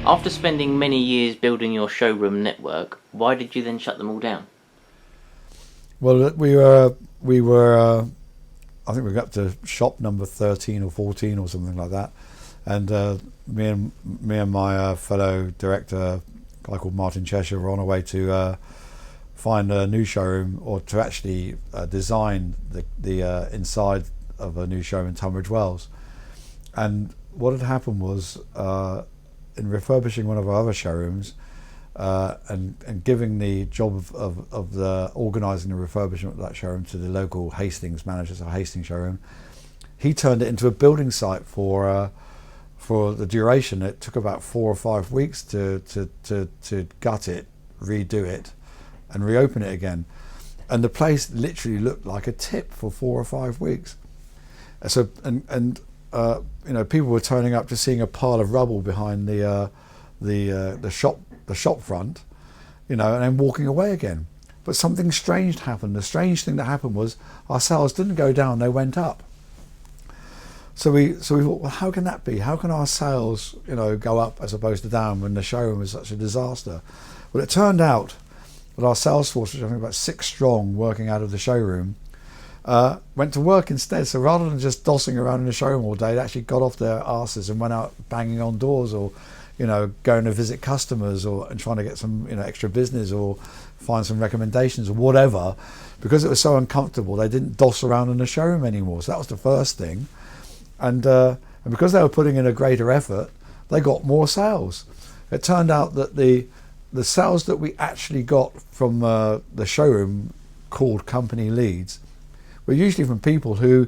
After spending many years building your showroom network, why did you then shut them all down? Well, I think we got up to shop number 13 or 14 or something like that, and me and my fellow director, a guy called Martin Cheshire, were on our way to find a new showroom, or to actually design the inside of a new showroom in Tunbridge Wells. And what had happened was, in refurbishing one of our other showrooms, and giving the job of the organising the refurbishment of that showroom to the local Hastings manager, so Hastings showroom, he turned it into a building site for the duration. It took about 4 or 5 weeks to gut it, redo it, and reopen it again. And the place literally looked like a tip for 4 or 5 weeks. So people were turning up, just seeing a pile of rubble behind the shop front, and then walking away again. But something strange happened. The strange thing that happened was our sales didn't go down; they went up. So we thought, well, how can that be? How can our sales, go up as opposed to down when the showroom was such a disaster? Well, it turned out that our sales force, which I think about 6 strong, working out of the showroom, went to work instead. So rather than just dossing around in the showroom all day, they actually got off their arses and went out banging on doors, or going to visit customers, and trying to get some extra business, or find some recommendations or whatever. Because it was so uncomfortable, they didn't doss around in the showroom anymore. So that was the first thing. And because they were putting in a greater effort, they got more sales. It turned out that the sales that we actually got from the showroom, called company leads, were usually from people who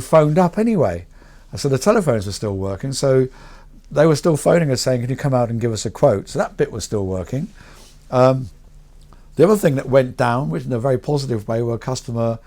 phoned up anyway. And so the telephones were still working, so they were still phoning us saying, can you come out and give us a quote? So that bit was still working. The other thing that went down, which in a very positive way, were customer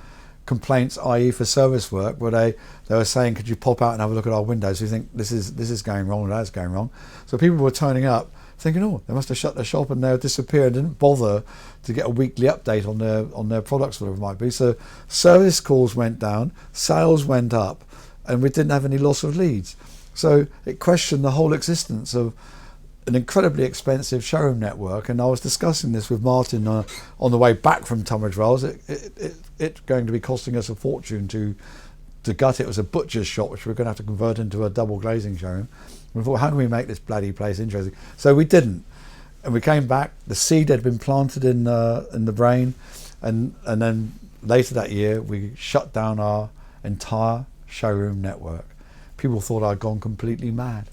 complaints, i.e. for service work, where they were saying, could you pop out and have a look at our windows? We think this is going wrong, or that's going wrong. So people were turning up thinking, oh, they must have shut their shop, and they'll disappear, and didn't bother to get a weekly update on their products, whatever it might be. So service calls went down, sales went up, and we didn't have any loss of leads. So it questioned the whole existence of an incredibly expensive showroom network. And I was discussing this with Martin on the way back from Tunbridge Wells. It going to be costing us a fortune to gut it. It was a butcher's shop, which we're going to have to convert into a double glazing showroom. We thought, how can we make this bloody place interesting? So we didn't, and we came back. The seed had been planted in the brain, and then later that year we shut down our entire showroom network. People thought I'd gone completely mad.